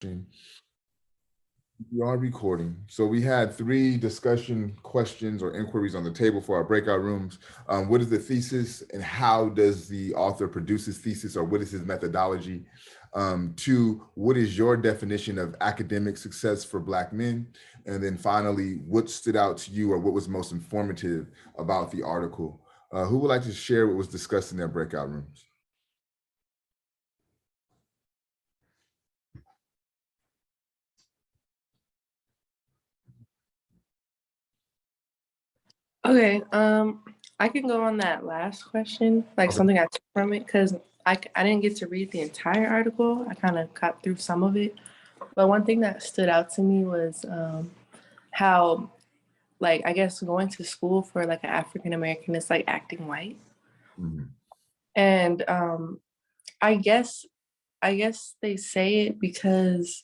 We are recording. So we had 3 discussion questions or inquiries on the table for our breakout rooms. What is the thesis and how does the author produce his thesis, or what is his methodology? 2, what is your definition of academic success for Black men? And then finally, what stood out to you or what was most informative about the article? Who would like to share what was discussed in their breakout rooms? Okay, I can go on that last question, like Okay. something I took from it, because I didn't get to read the entire article. I kind of cut through some of it. But one thing that stood out to me was how, like, I guess going to school for like an African American is like acting white. Mm-hmm. And I guess they say it because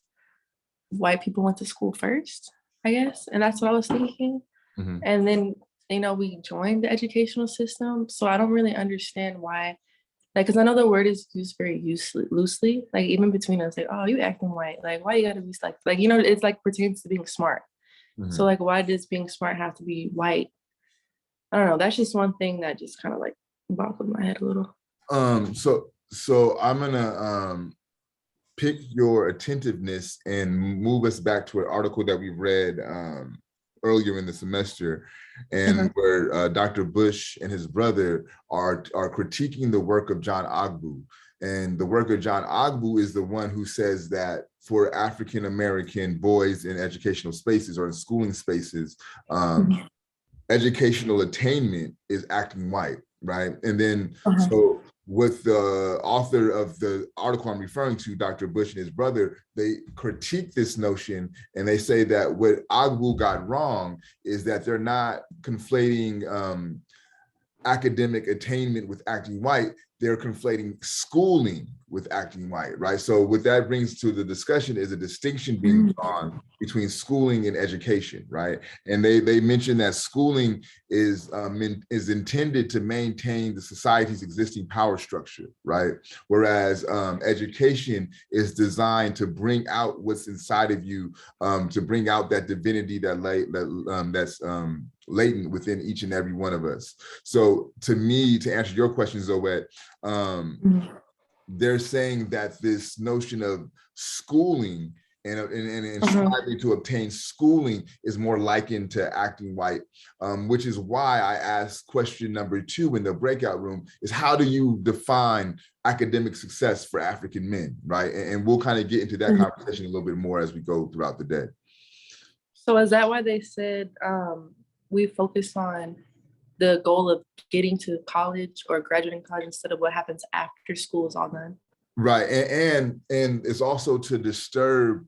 white people went to school first, I guess. And that's what I was thinking. Mm-hmm. And then, we joined the educational system. So I don't really understand why, like, because I know the word is used very loosely, like even between us, like, oh, you acting white. Like, why you gotta be like, it's like pertains to being smart. Mm-hmm. So like, why does being smart have to be white? I don't know. That's just one thing that just kind of like boggled my head a little. So I'm gonna pick your attentiveness and move us back to an article that we read earlier in the semester, and where Dr. Bush and his brother are critiquing the work of John Ogbu. And the work of John Ogbu is the one who says that for African American boys in educational spaces or in schooling spaces, educational attainment is acting white, right? And then so with the author of the article I'm referring to, Dr. Bush and his brother, they critique this notion, and they say that what Ogbu got wrong is that they're not conflating academic attainment with acting white. They're conflating schooling with acting white, right? So what that brings to the discussion is a distinction being drawn between schooling and education, right? And they mentioned that schooling is intended to maintain the society's existing power structure, right? Whereas education is designed to bring out what's inside of you, to bring out that divinity that's latent within each and every one of us. So to me, to answer your question, Zoet, they're saying that this notion of schooling and striving to obtain schooling is more likened to acting white, which is why I asked question number 2 in the breakout room is, how do you define academic success for African men, right? And we'll kind of get into that conversation a little bit more as we go throughout the day. So is that why they said we focus on the goal of getting to college or graduating college instead of what happens after school is all done? Right, and it's also to disturb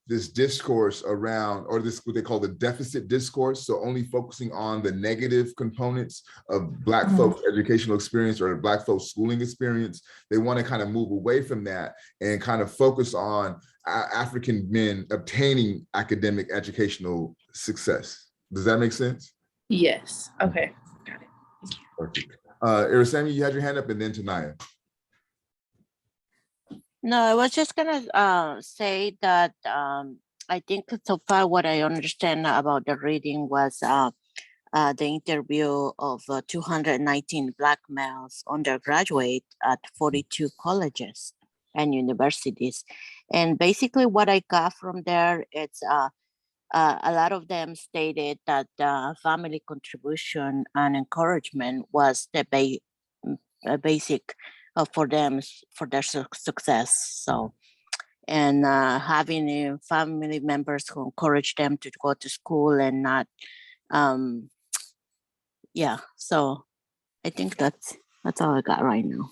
this discourse around, or this what they call the deficit discourse. So only focusing on the negative components of Black folks' educational experience or Black folks' schooling experience. They want to kind of move away from that and kind of focus on African men obtaining academic educational success. Does that make sense? Yes. Okay. Got it. Perfect. Irasemi, you had your hand up, and then Tanaya. No, I was just gonna say that I think so far what I understand about the reading was the interview of 219 Black males undergraduate at 42 colleges and universities. And basically what I got from there, it's a lot of them stated that family contribution and encouragement was the basic for them, for their success. So, and having family members who encourage them to go to school and not, so I think that's all I got right now.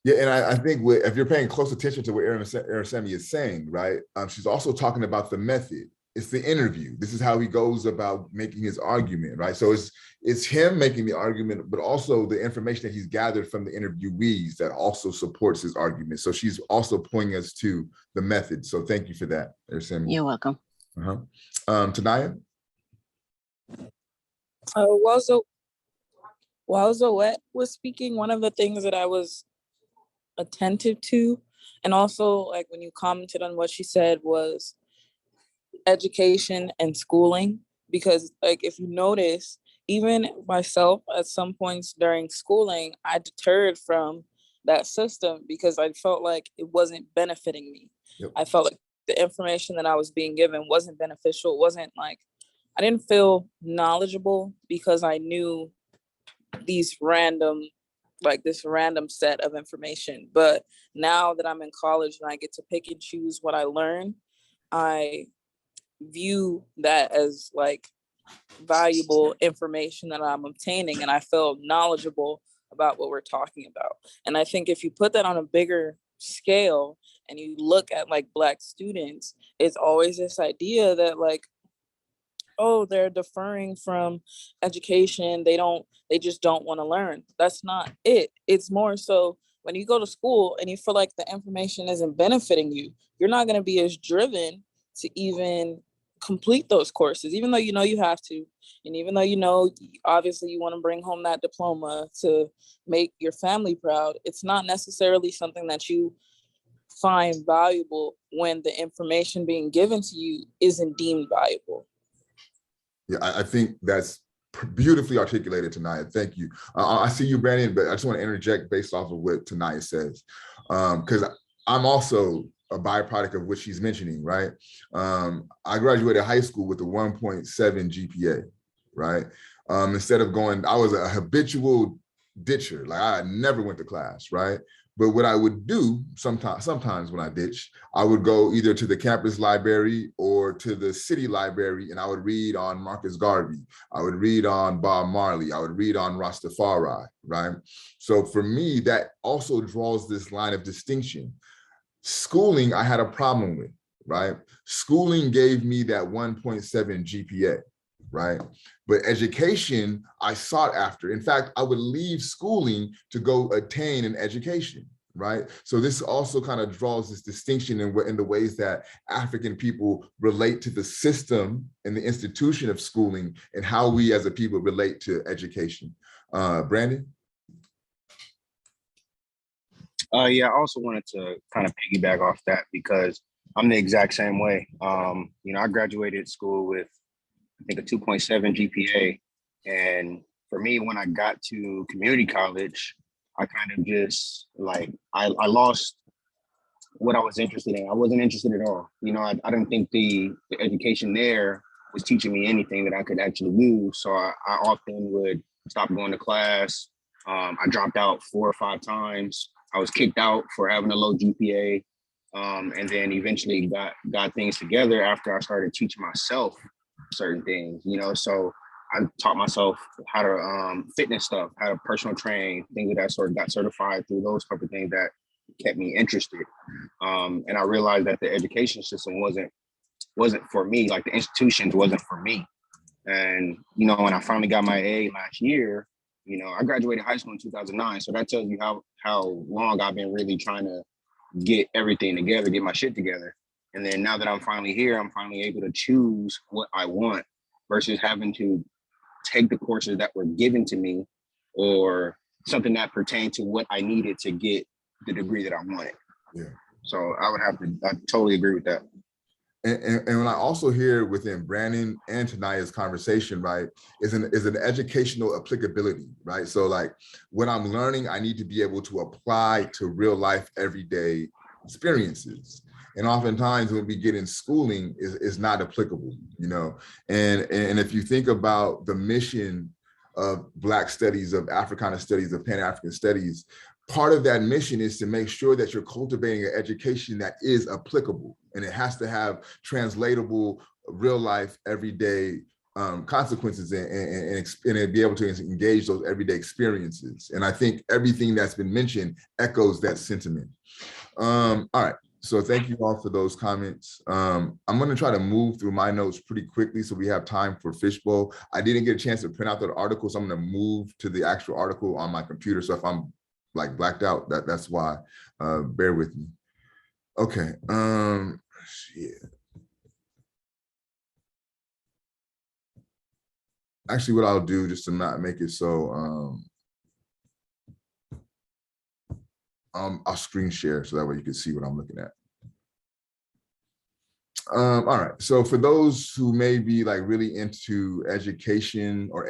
Yeah, and I think if you're paying close attention to what Irasemi is saying, right, she's also talking about the method. It's the interview. This is how he goes about making his argument, right? So it's him making the argument, but also the information that he's gathered from the interviewees that also supports his argument. So she's also pointing us to the method. So thank you for that, Irasemi. You're welcome. Tanaya? While Zoet was speaking, one of the things that I was attentive to And also, like, when you commented on what she said was education and schooling, because like if you notice, even myself at some points during schooling, I deterred from that system because I felt like it wasn't benefiting me. Yep. I felt like the information that I was being given wasn't beneficial. It wasn't like, I didn't feel knowledgeable because I knew these random, like this random set of information. But now that I'm in college and I get to pick and choose what I learn, I view that as like valuable information that I'm obtaining, and I feel knowledgeable about what we're talking about. And I think if you put that on a bigger scale and you look at like Black students, it's always this idea that like, oh, they're deferring from education. They just don't want to learn. That's not it. It's more so when you go to school and you feel like the information isn't benefiting you, you're not going to be as driven to even complete those courses, even though you know you have to. And even though you know, obviously you want to bring home that diploma to make your family proud, it's not necessarily something that you find valuable when the information being given to you isn't deemed valuable. Yeah, I think that's beautifully articulated, Tanaya. Thank you. I see you, Brandon, but I just want to interject based off of what Tanaya says, because I'm also a byproduct of what she's mentioning, right? I graduated high school with a 1.7 GPA, right? Instead of going, I was a habitual ditcher. Like I never went to class, right? But what I would do sometimes when I ditched, I would go either to the campus library or to the city library, and I would read on Marcus Garvey. I would read on Bob Marley. I would read on Rastafari, right? So for me, that also draws this line of distinction. Schooling, I had a problem with, right? Schooling gave me that 1.7 GPA, right? But education, I sought after. In fact, I would leave schooling to go attain an education, right? So this also kind of draws this distinction in the ways that African people relate to the system and the institution of schooling and how we as a people relate to education. Brandon? Yeah, I also wanted to kind of piggyback off that because I'm the exact same way. I graduated school with, I think, a 2.7 GPA. And for me, when I got to community college, I kind of just like, I lost what I was interested in. I wasn't interested at all. I didn't think the education there was teaching me anything that I could actually use. So I often would stop going to class. I dropped out 4 or 5 times. I was kicked out for having a low GPA. And then eventually got things together after I started teaching myself certain things, so I taught myself how to fitness stuff, how to personal train, things of that sort, got certified through those type of things that kept me interested. And I realized that the education system wasn't for me, like the institutions wasn't for me. And, when I finally got my A last year, I graduated high school in 2009. So that tells you how long I've been really trying to get everything together, get my shit together. And then now that I'm finally here, I'm finally able to choose what I want versus having to take the courses that were given to me or something that pertained to what I needed to get the degree that I wanted. Yeah. So I totally agree with that. And what I also hear within Brandon and Tanaya's conversation, right, is an educational applicability, right? So like what I'm learning, I need to be able to apply to real life, everyday experiences. And oftentimes when we get in schooling is not applicable, and if you think about the mission of Black studies, of Africana studies, of Pan-African studies, part of that mission is to make sure that you're cultivating an education that is applicable, and it has to have translatable, real life, everyday consequences and be able to engage those everyday experiences. And I think everything that's been mentioned echoes that sentiment. All right. So thank you all for those comments. I'm going to try to move through my notes pretty quickly so we have time for Fishbowl. I didn't get a chance to print out that article, so I'm going to move to the actual article on my computer. So if I'm like blacked out, that's why. Bear with me. Okay. Yeah. Actually, what I'll do just to not make it so I'll screen share so that way you can see what I'm looking at. All right, so for those who may be like really into education or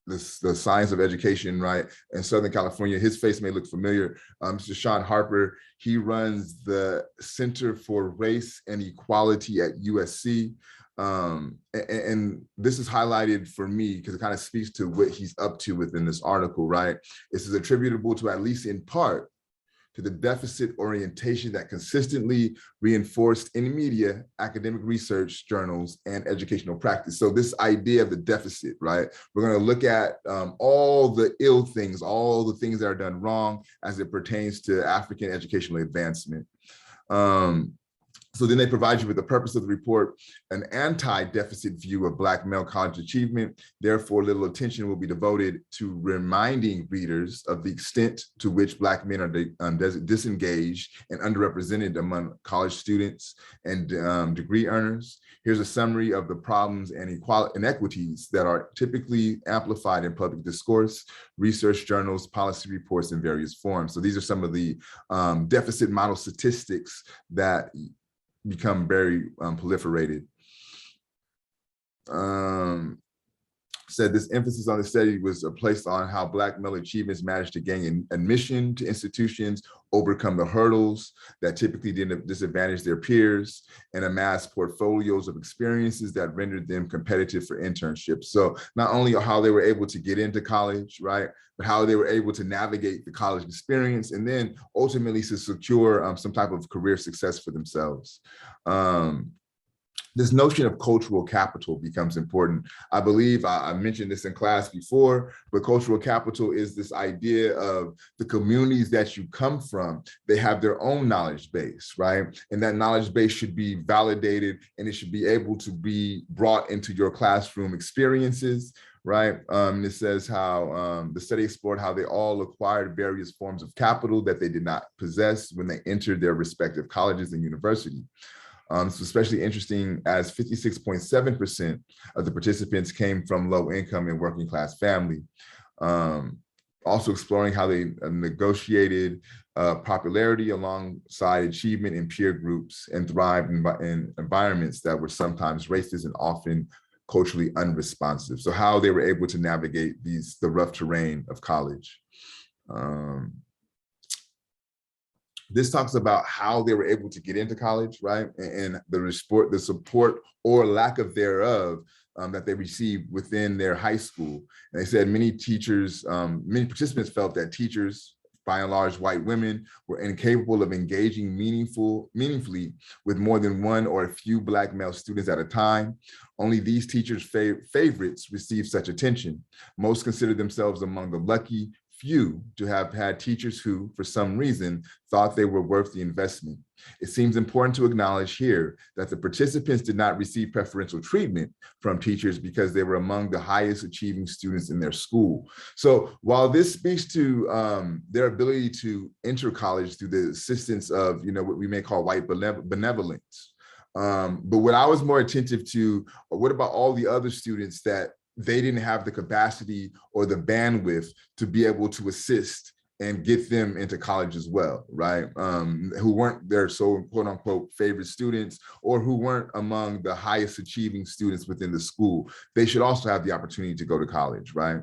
the science of education, right, in Southern California, his face may look familiar. Mr. Sean Harper, he runs the Center for Race and Equality at USC. And this is highlighted for me because it kind of speaks to what he's up to within this article, right? This is attributable to, at least in part, to the deficit orientation that consistently reinforced in media, academic research, journals, and educational practice. So this idea of the deficit, right? We're going to look at all the ill things, all the things that are done wrong as it pertains to African educational advancement. So then they provide you with the purpose of the report, an anti-deficit view of Black male college achievement. Therefore, little attention will be devoted to reminding readers of the extent to which Black men are disengaged and underrepresented among college students and degree earners. Here's a summary of the problems and inequities that are typically amplified in public discourse, research journals, policy reports in various forms. So these are some of the deficit model statistics that become very proliferated. Said this emphasis on the study was placed on how Black male achievements managed to gain admission to institutions, overcome the hurdles that typically didn't disadvantage their peers, and amass portfolios of experiences that rendered them competitive for internships. So not only how they were able to get into college, right, but how they were able to navigate the college experience and then ultimately to secure some type of career success for themselves. This notion of cultural capital becomes important. I believe I mentioned this in class before, but cultural capital is this idea of the communities that you come from. They have their own knowledge base, right? And that knowledge base should be validated and it should be able to be brought into your classroom experiences, right? It says how the study explored how they all acquired various forms of capital that they did not possess when they entered their respective colleges and universities. It's especially interesting as 56.7% of the participants came from low income and working class family. Also exploring how they negotiated popularity alongside achievement in peer groups and thrived in environments that were sometimes racist and often culturally unresponsive. So how they were able to navigate the rough terrain of college. This talks about how they were able to get into college, right? And the support or lack of thereof that they received within their high school. And they said many teachers, many participants felt that teachers, by and large white women, were incapable of engaging meaningfully with more than one or a few Black male students at a time. Only these teachers' favorites received such attention. Most considered themselves among the lucky few to have had teachers who, for some reason, thought they were worth the investment. It seems important to acknowledge here that the participants did not receive preferential treatment from teachers because they were among the highest achieving students in their school. So while this speaks to their ability to enter college through the assistance of, what we may call white benevolence, but what I was more attentive to, what about all the other students that they didn't have the capacity or the bandwidth to be able to assist and get them into college as well, right? Who weren't their so quote unquote favorite students or who weren't among the highest achieving students within the school. They should also have the opportunity to go to college, right?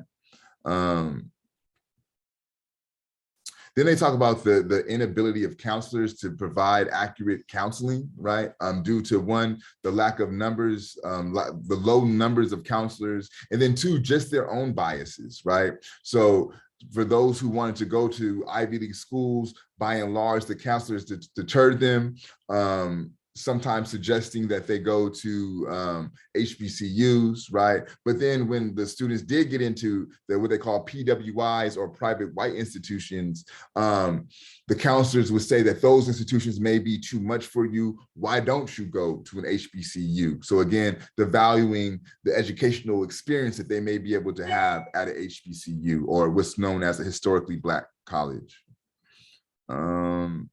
Then they talk about the inability of counselors to provide accurate counseling, right? Due to one, the lack of numbers, the low numbers of counselors, and then two, just their own biases, right? So for those who wanted to go to Ivy League schools, by and large, the counselors deterred them, sometimes suggesting that they go to HBCUs, right? But then when the students did get into what they call PWIs or private white institutions, the counselors would say that those institutions may be too much for you. Why don't you go to an HBCU? So again, devaluing the educational experience that they may be able to have at an HBCU or what's known as a historically Black college. I'm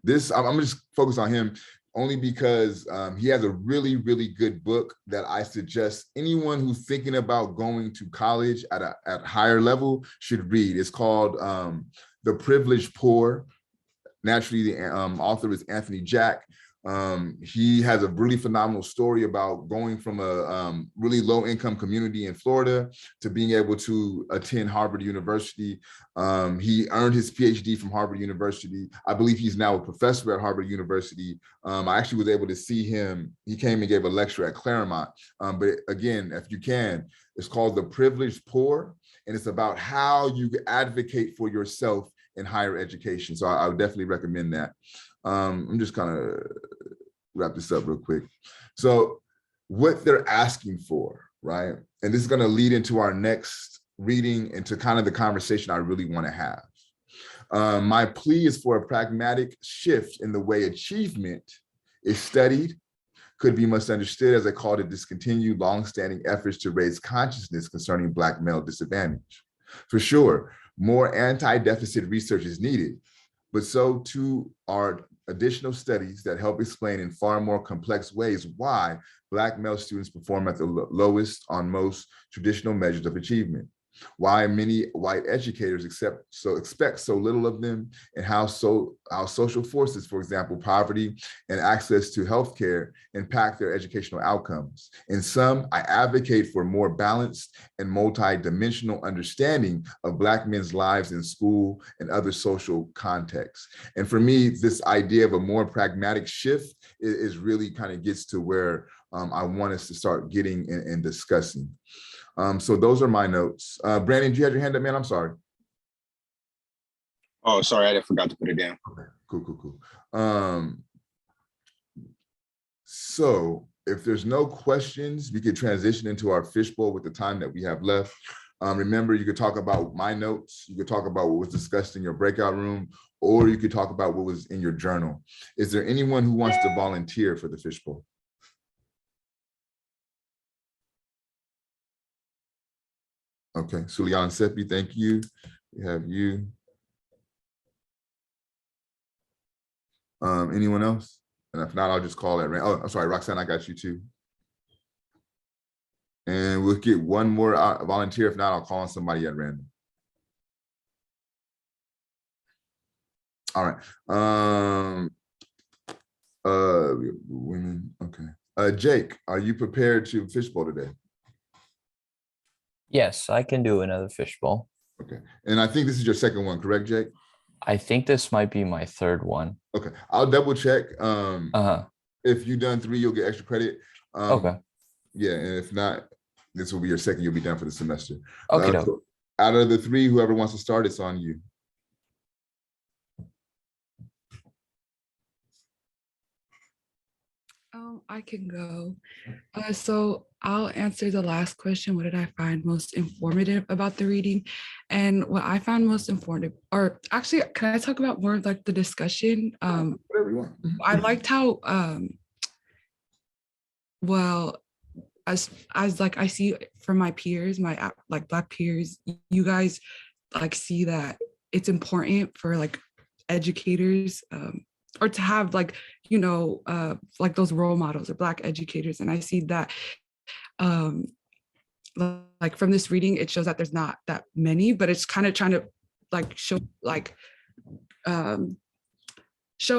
gonna just focus on him only because he has a really, really good book that I suggest anyone who's thinking about going to college at a higher level should read. It's called The Privileged Poor, naturally, the author is Anthony Jack. He has a really phenomenal story about going from a really low income community in Florida to being able to attend Harvard University. He earned his PhD from Harvard University. I believe he's now a professor at Harvard University. I actually was able to see him. He came and gave a lecture at Claremont. But again, if you can, it's called The Privileged Poor. And it's about how you advocate for yourself in higher education. So I would definitely recommend that. I'm just kind of wrap this up real quick. So what they're asking for, right? And this is going to lead into our next reading, into kind of the conversation I really want to have. My plea is for a pragmatic shift in the way achievement is studied, could be misunderstood as a call to discontinue longstanding efforts to raise consciousness concerning Black male disadvantage. For sure, more anti-deficit research is needed, but so too are additional studies that help explain in far more complex ways why Black male students perform at the lowest on most traditional measures of achievement, why many white educators expect so little of them, and how social forces, for example, poverty and access to healthcare, impact their educational outcomes. In sum, I advocate for more balanced and multi-dimensional understanding of Black men's lives in school and other social contexts. And for me, this idea of a more pragmatic shift is really kind of gets to where I want us to start getting and discussing. So those are my notes. Brandon, do you have your hand up, man? I'm sorry. Oh, sorry, I forgot to put it down. Okay, cool. So if there's no questions, we could transition into our fishbowl with the time that we have left. Remember, you could talk about my notes, you could talk about what was discussed in your breakout room, or you could talk about what was in your journal. Is there anyone who wants to volunteer for the fishbowl? Okay, Sulian Seppi, thank you. We have you. Anyone else? And if not, I'll just call it. Oh, I'm sorry, Roxanne, I got you too. And we'll get one more volunteer. If not, I'll call on somebody at random. All right. Women. Okay. Jake, are you prepared to fishbowl today? Yes, I can do another fishbowl. Okay. And I think this is your second one, correct, Jake? I think this might be my third one. Okay. I'll double check. If you've done 3, you'll get extra credit. Okay. Yeah, and if not, this will be your second. You'll be done for the semester. Okay. So out of the 3, whoever wants to start, it's on you. I can go. So I'll answer the last question. What did I find most informative about the reading? And what I found most informative, or actually, can I talk about more of like the discussion? Whatever you want. I liked how, well, as like I see from my peers, my like Black peers, you guys like see that it's important for like educators, or to have like, you know, like those role models or Black educators. And I see that like from this reading, it shows that there's not that many, but it's kind of trying to like show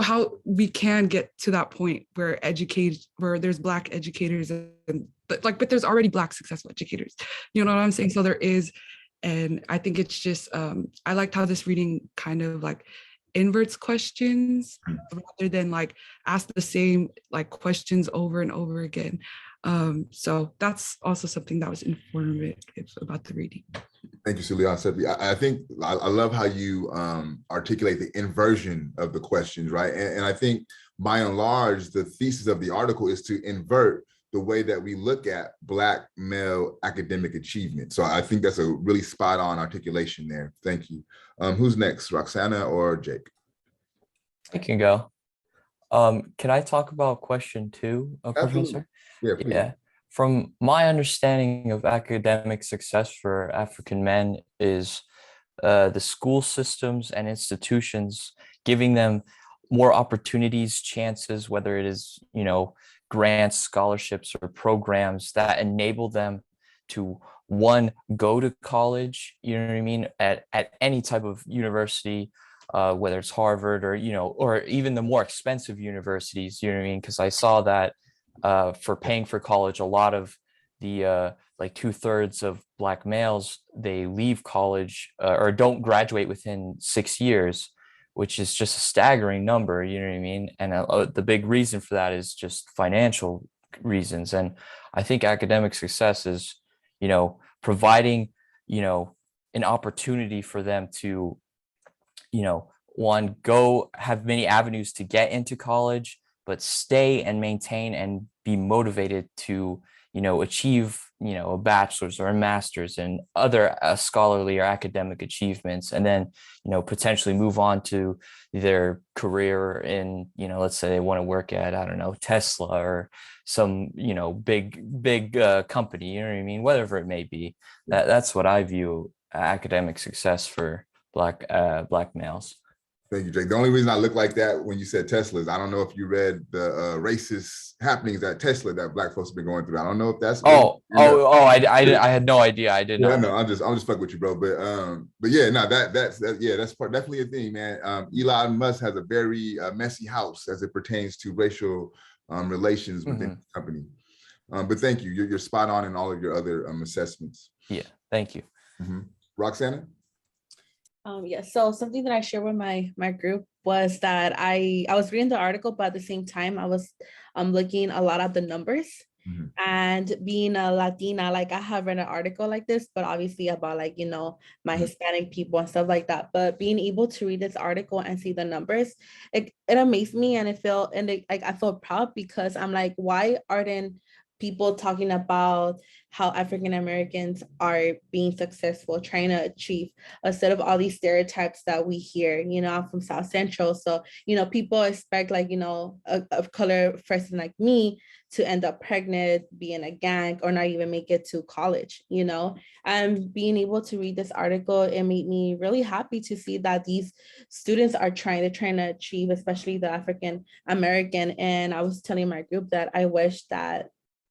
how we can get to that point where there's Black educators, but there's already Black successful educators. You know what I'm saying? So there is, and I think it's just, I liked how this reading kind of like inverts questions rather than like ask the same like questions over and over again. So that's also something that was informative about the reading. Thank you, Sulian Seppi. I think I love how you articulate the inversion of the questions, right? And I think by and large, the thesis of the article is to invert the way that we look at Black male academic achievement. So I think that's a really spot on articulation there. Thank you. Who's next, Roxana or Jake? I can go. Can I talk about question 2, Professor? Yeah, please. Yeah. From my understanding of academic success for African men is the school systems and institutions giving them more opportunities, chances, whether it is, you know, grants, scholarships, or programs that enable them to, one, go to college, you know what I mean, at any type of university, whether it's Harvard or, or even the more expensive universities, you know what I mean? Because I saw that for paying for college, a lot of the like 2/3 of Black males, they leave college or don't graduate within 6 years, which is just a staggering number, you know what I mean? And the big reason for that is just financial reasons. And I think academic success is, providing, an opportunity for them to, one, go have many avenues to get into college, but stay and maintain and be motivated to, achieve, a bachelor's or a master's and other scholarly or academic achievements, and then, potentially move on to their career in, let's say they want to work at, I don't know, Tesla or some, big company, you know what I mean? Whatever it may be. That's what I view academic success for Black males. Thank you, Jake. The only reason I look like that when you said Tesla is I don't know if you read the racist happenings at Tesla that Black folks have been going through. I don't know if that's I had no idea. I did yeah, not. No, I'm just fucking with you, bro. But yeah, no, that's definitely a thing, man. Elon Musk has a very messy house as it pertains to racial relations within the company. But thank you. You're spot on in all of your other assessments. Yeah, thank you. Roxana? Yeah, so something that I shared with my group was that I was reading the article, but at the same time I was looking a lot at the numbers. And being a Latina, like I have read an article like this, but obviously about like, my Hispanic people and stuff like that. But being able to read this article and see the numbers, it amazed me, and I felt proud, because I'm like, why aren't people talking about how African Americans are being successful, trying to achieve, instead of all these stereotypes that we hear? I'm from South Central, so people expect like a color person like me to end up pregnant, be in a gang, or not even make it to college. And being able to read this article, it made me really happy to see that these students are trying to achieve, especially the African American. And I was telling my group that I wish that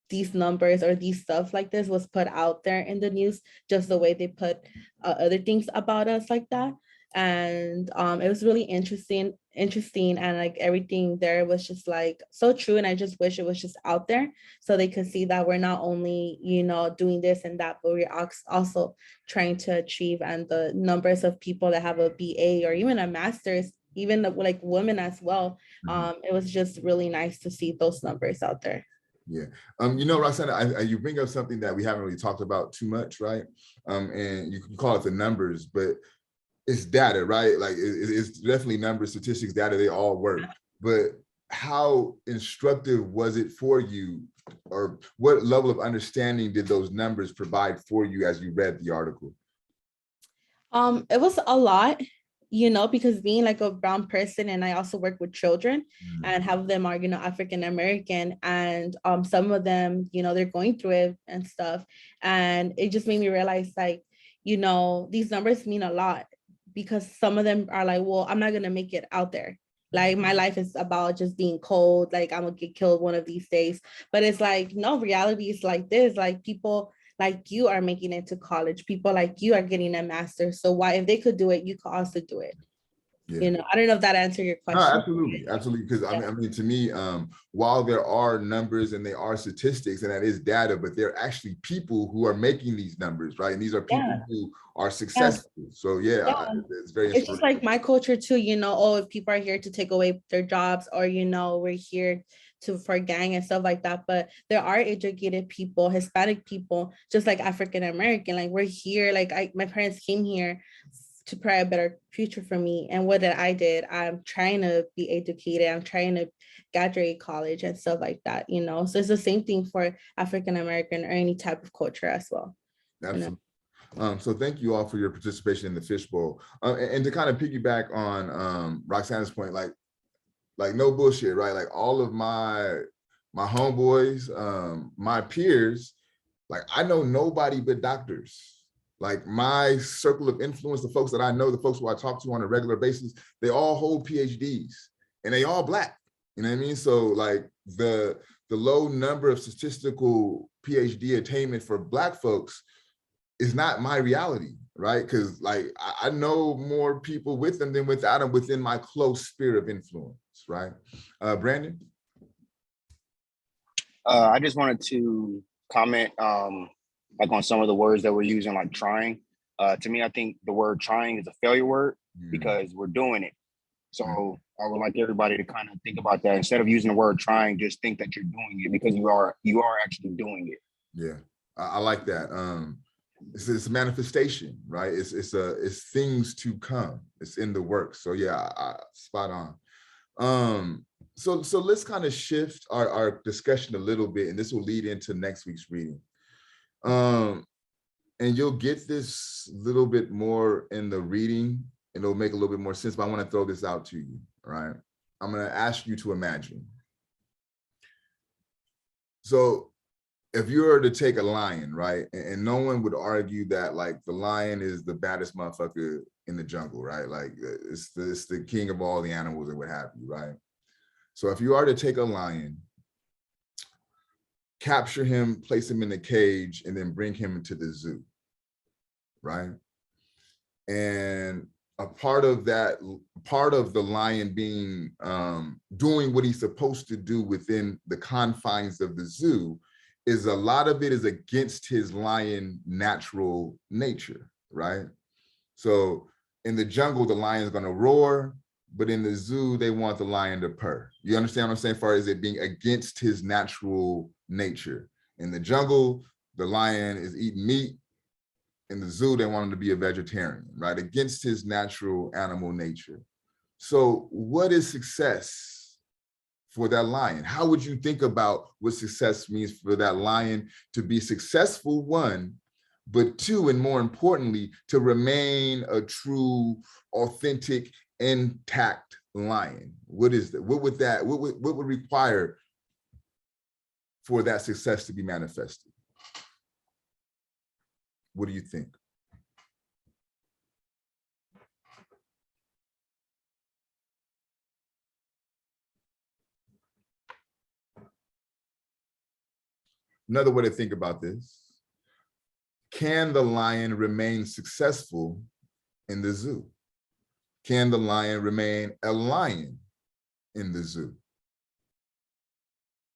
these numbers or these stuff like this was put out there in the news, just the way they put other things about us like that. And it was really interesting, and like everything there was just like so true. And I just wish it was just out there so they could see that we're not only doing this and that, but we're also trying to achieve. And the numbers of people that have a BA or even a master's, even like women as well, it was just really nice to see those numbers out there. Yeah. Roxana, you bring up something that we haven't really talked about too much, right? And you call it the numbers, but it's data, right? Like it's definitely numbers, statistics, data, they all work. But how instructive was it for you, or what level of understanding did those numbers provide for you as you read the article? It was a lot. Because being like a brown person, and I also work with children, and half of them are, African American, and some of them, they're going through it and stuff. And it just made me realize, like, these numbers mean a lot, because some of them are like, well, I'm not gonna make it out there. Like my life is about just being cold, like I'm gonna get killed one of these days. But it's like, no, reality is like this, like people like you are making it to college. People like you are getting a master's. So why, if they could do it, you could also do it. Yeah. I don't know if that answered your question. No, absolutely. Because I mean, to me, while there are numbers and they are statistics and that is data, but they're actually people who are making these numbers, right? And these are people who are successful. So it's very inspiring. It's just like my culture too, if people are here to take away their jobs, or we're here for gang and stuff like that. But there are educated people, Hispanic people, just like African American. Like we're here, like my parents came here to provide a better future for me. And what did I did? I'm trying to be educated. I'm trying to graduate college and stuff like that, So it's the same thing for African American or any type of culture as well. Absolutely. So thank you all for your participation in the fishbowl. And to kind of piggyback on Roxana's point, like no bullshit, right? Like all of my homeboys, my peers, like I know nobody but doctors. Like my circle of influence, the folks that I know, the folks who I talk to on a regular basis, they all hold PhDs and they all Black. You know what I mean? So like the low number of statistical PhD attainment for Black folks is not my reality, right? Because like I know more people with them than without them within my close sphere of influence, right? Brandon? I just wanted to comment like on some of the words that we're using, like trying. To me, I think the word trying is a failure word because we're doing it. So I would like everybody to kind of think about that. Instead of using the word trying, just think that you're doing it because you are actually doing it. Yeah, I like that. It's a manifestation, right? It's things to come. It's in the works. So yeah, spot on. So let's kind of shift our discussion a little bit, and this will lead into next week's reading. And you'll get this little bit more in the reading, and it'll make a little bit more sense, but I want to throw this out to you, right? I'm going to ask you to imagine. So if you were to take a lion, right, and no one would argue that like the lion is the baddest motherfucker in the jungle, right? Like it's the king of all the animals and what have you, right? So if you are to take a lion, capture him, place him in a cage, and then bring him into the zoo, right? And a part of the lion being doing what he's supposed to do within the confines of the zoo is a lot of it is against his lion natural nature, right? So in the jungle, the lion's gonna roar, but in the zoo, they want the lion to purr. You understand what I'm saying? As far as it being against his natural nature. In the jungle, the lion is eating meat. In the zoo, they want him to be a vegetarian, right? Against his natural animal nature. So what is success for that lion? How would you think about what success means for that lion to be successful, one, but two, and more importantly, to remain a true, authentic, intact lion? What is that? What would require for that success to be manifested? What do you think? Another way to think about this: can the lion remain successful in the zoo? Can the lion remain a lion in the zoo?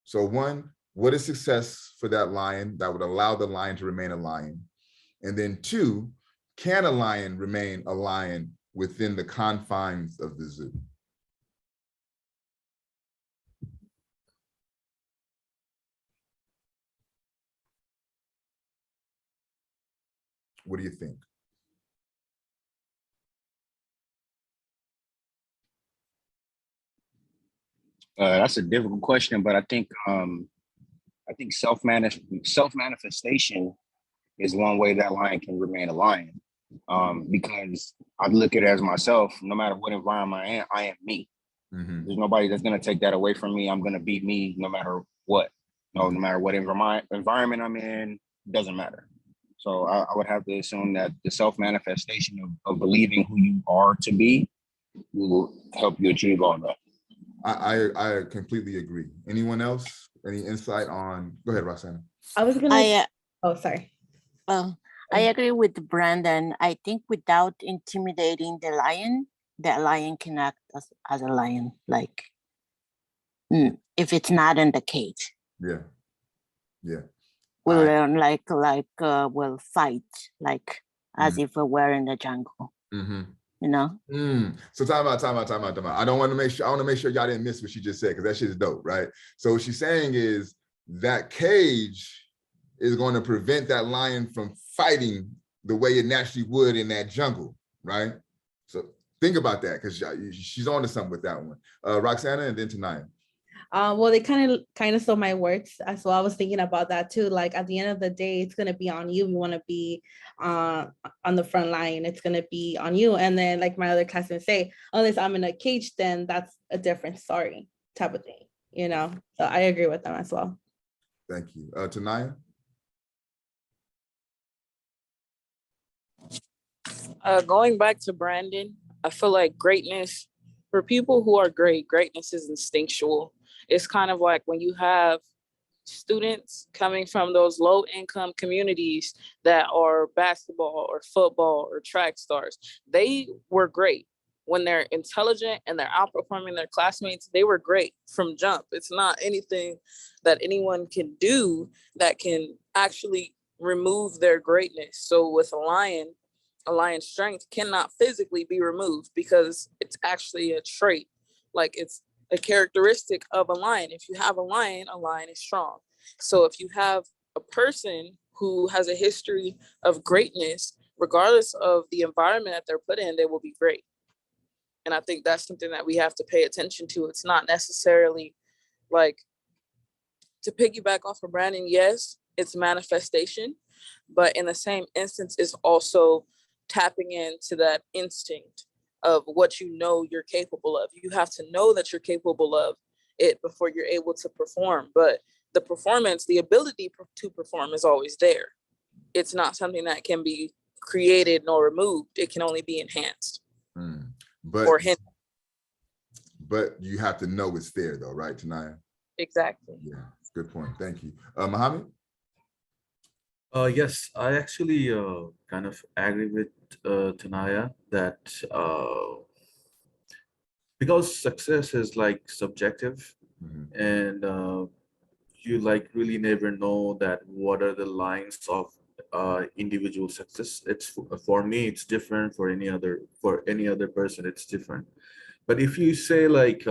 So one, what is success for that lion that would allow the lion to remain a lion? And then two, can a lion remain a lion within the confines of the zoo? What do you think? That's a difficult question, but I think self-manifestation is one way that lion can remain a lion. Because I look at it as myself, no matter what environment I am me. There's nobody that's gonna take that away from me. I'm gonna be me no matter what. No matter what environment I'm in, doesn't matter. So I would have to assume that the self-manifestation of believing who you are to be will help you achieve all that. I completely agree. Anyone else? Any insight on? Go ahead, Roxana. I was gonna. Oh, sorry. Well, I agree with Brandon. I think without intimidating the lion can act as a lion, like if it's not in the cage. Yeah. Yeah. We'll learn we'll fight like as if we were in the jungle. You know? So time out. I want to make sure y'all didn't miss what she just said, because that shit is dope, right? So what she's saying is that cage is going to prevent that lion from fighting the way it naturally would in that jungle, right? So think about that, because she's on to something with that one. Roxana and then Tanaya. Well, they kind of stole my words as well. I was thinking about that too. Like at the end of the day, it's gonna be on you. You want to be on the front line. It's gonna be on you. And then, like my other classmates say, unless I'm in a cage, then that's a different story, type of thing. You know. So I agree with them as well. Thank you, Tanaya. Going back to Brandon, I feel like greatness, for people who are greatness is instinctual. It's kind of like when you have students coming from those low income communities that are basketball or football or track stars, they were great. When they're intelligent and they're outperforming their classmates, they were great from jump. It's not anything that anyone can do that can actually remove their greatness. So with a lion's strength cannot physically be removed because it's actually a trait. Like it's a characteristic of a lion. If you have a lion is strong. So if you have a person who has a history of greatness, regardless of the environment that they're put in, they will be great. And I think that's something that we have to pay attention to. It's not necessarily like, to piggyback off of Brandon, yes, it's manifestation, but in the same instance, it's also tapping into that instinct of what you know you're capable of. You have to know that you're capable of it before you're able to perform. But the performance, the ability to perform is always there. It's not something that can be created nor removed. It can only be enhanced. But you have to know it's there though, right, Tanaya? Exactly. Yeah, good point. Thank you. Mohammed? Yes, I actually kind of agree with Tanaya that because success is like subjective, and you like really never know that what are the lines of individual success. It's for me, it's different. For any other person, it's different. But if you say like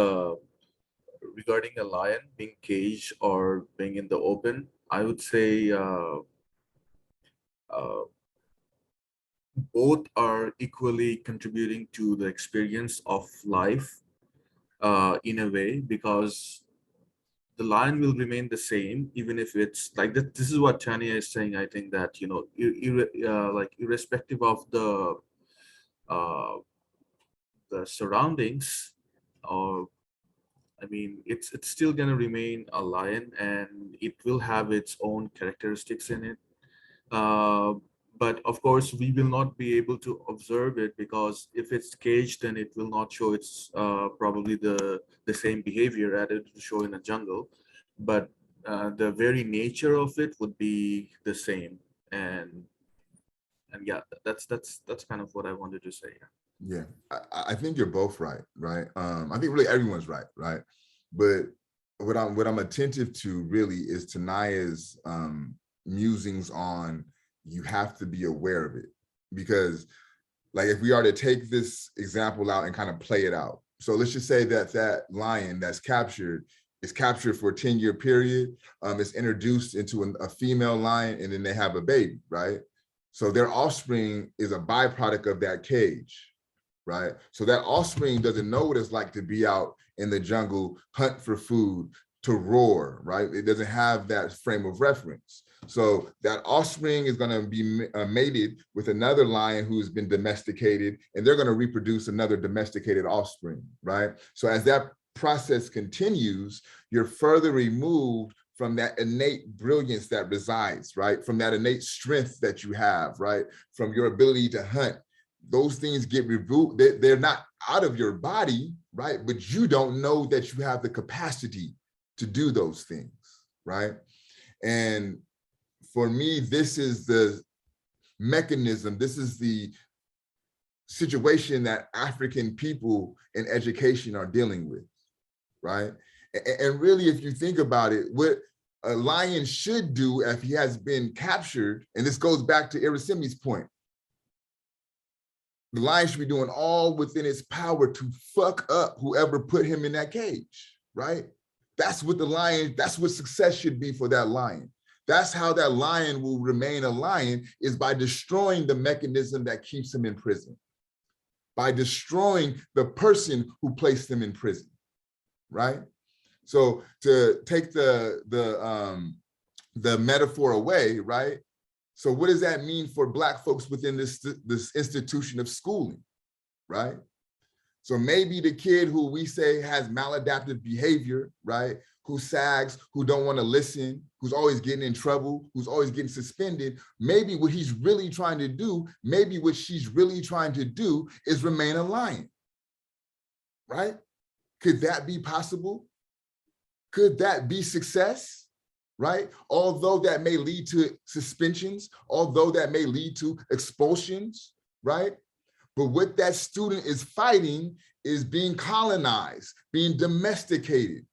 regarding a lion being caged or being in the open, I would say both are equally contributing to the experience of life in a way, because the lion will remain the same even if it's like that. This is what Tanya is saying. I think that, you know, like irrespective of the surroundings, or I mean, it's still going to remain a lion, and it will have its own characteristics in it. But of course, we will not be able to observe it, because if it's caged, then it will not show its probably the same behavior that it will show in a jungle. But the very nature of it would be the same. And yeah, that's kind of what I wanted to say. Yeah, I think you're both right, right? I think really everyone's right, right? But what I'm attentive to really is Tanaya's musings on, you have to be aware of it. Because like, if we are to take this example out and kind of play it out, so let's just say that that lion that's captured is captured for a 10-year period, it's introduced into a female lion, and then they have a baby, right? So their offspring is a byproduct of that cage, right? So that offspring doesn't know what it's like to be out in the jungle, hunt for food, to roar, right? It doesn't have that frame of reference. So that offspring is going to be mated with another lion who's been domesticated, and they're going to reproduce another domesticated offspring, right? So as that process continues, you're further removed from that innate brilliance that resides, right? From that innate strength that you have, right? From your ability to hunt. Those things get removed. They're not out of your body, right? But you don't know that you have the capacity to do those things, right? And for me, this is the mechanism, this is the situation that African people in education are dealing with, right? And really, if you think about it, what a lion should do if he has been captured, and this goes back to Irasimi's point, the lion should be doing all within its power to fuck up whoever put him in that cage, right? That's what the lion, that's what success should be for that lion. That's how that lion will remain a lion, is by destroying the mechanism that keeps him in prison, by destroying the person who placed them in prison, right? So to take the metaphor away, right? So what does that mean for Black folks within this institution of schooling, right? So maybe the kid who we say has maladaptive behavior, right? Who sags, who don't want to listen, who's always getting in trouble, who's always getting suspended, maybe what he's really trying to do, maybe what she's really trying to do is remain a lion, right? Could that be possible? Could that be success? right? Although that may lead to suspensions, although that may lead to expulsions, right? But what that student is fighting is being colonized, being domesticated.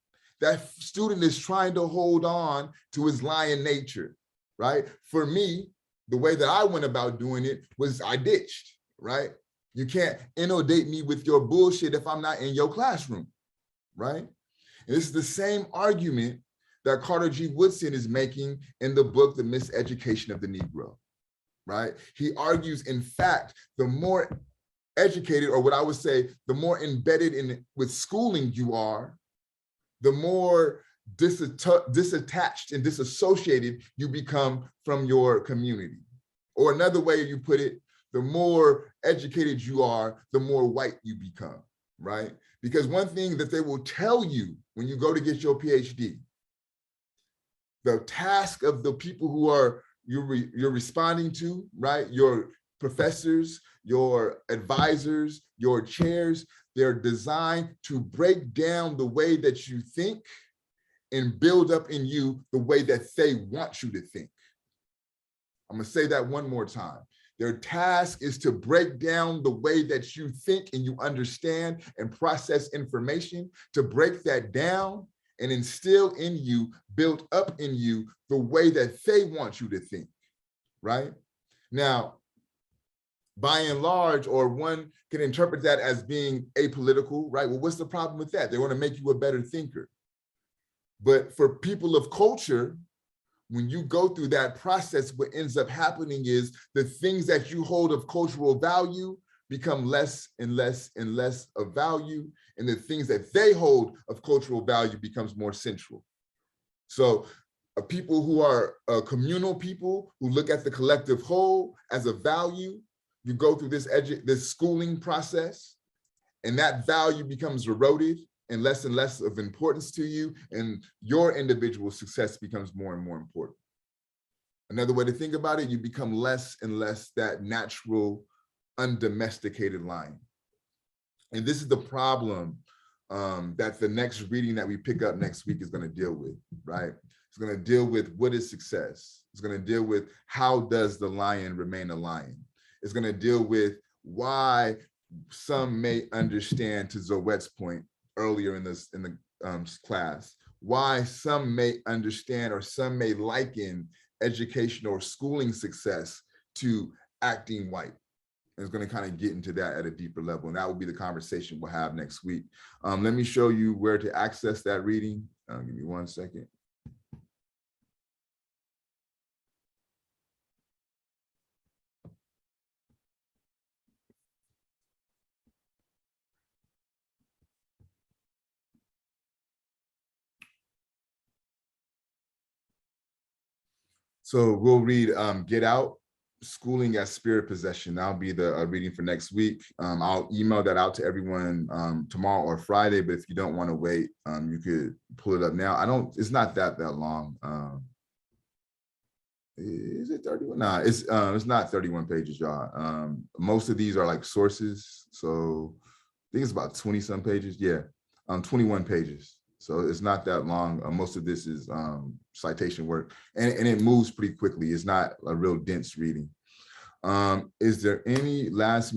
That student is trying to hold on to his lion nature, right? For me, the way that I went about doing it was I ditched, right? You can't inundate me with your bullshit if I'm not in your classroom, right? And this is the same argument that Carter G. Woodson is making in the book, The Miseducation of the Negro, right? He argues, in fact, the more educated, or what I would say, the more embedded in with schooling you are, the more disattached and disassociated you become from your community. Or another way you put it, the more educated you are, the more white you become, right? Because one thing that they will tell you when you go to get your PhD, the task of the people who are you're responding to, right? Your professors, your advisors, your chairs, they're designed to break down the way that you think and build up in you the way that they want you to think. I'm gonna say that one more time. Their task is to break down the way that you think and you understand and process information, to break that down and instill in you, build up in you the way that they want you to think, right? Now, by and large, or one can interpret that as being apolitical, right? Well, what's the problem with that? They want to make you a better thinker. But for people of culture, when you go through that process, what ends up happening is the things that you hold of cultural value become less and less and less of value, and the things that they hold of cultural value becomes more central. So people who are communal people who look at the collective whole as a value, you go through this schooling process, and that value becomes eroded and less of importance to you, and your individual success becomes more and more important. Another way to think about it, you become less and less that natural, undomesticated lion. And this is the problem that the next reading that we pick up next week is going to deal with, right? It's going to deal with what is success. It's going to deal with how does the lion remain a lion. It's going to deal with why some may understand, to Zoette's point earlier in the class, why some may understand or some may liken education or schooling success to acting white. And it's going to kind of get into that at a deeper level, and that will be the conversation we'll have next week. Let me show you where to access that reading. Give me 1 second. So we'll read Get Out, Schooling as Spirit Possession. That'll be the reading for next week. I'll email that out to everyone tomorrow or Friday, but if you don't want to wait, you could pull it up now. It's not that long. Is it 31? Nah, it's not 31 pages, y'all. Most of these are like sources. So I think it's about 20 some pages. Yeah, 21 pages. So it's not that long. Most of this is citation work, and it moves pretty quickly. It's not a real dense reading. Is there any last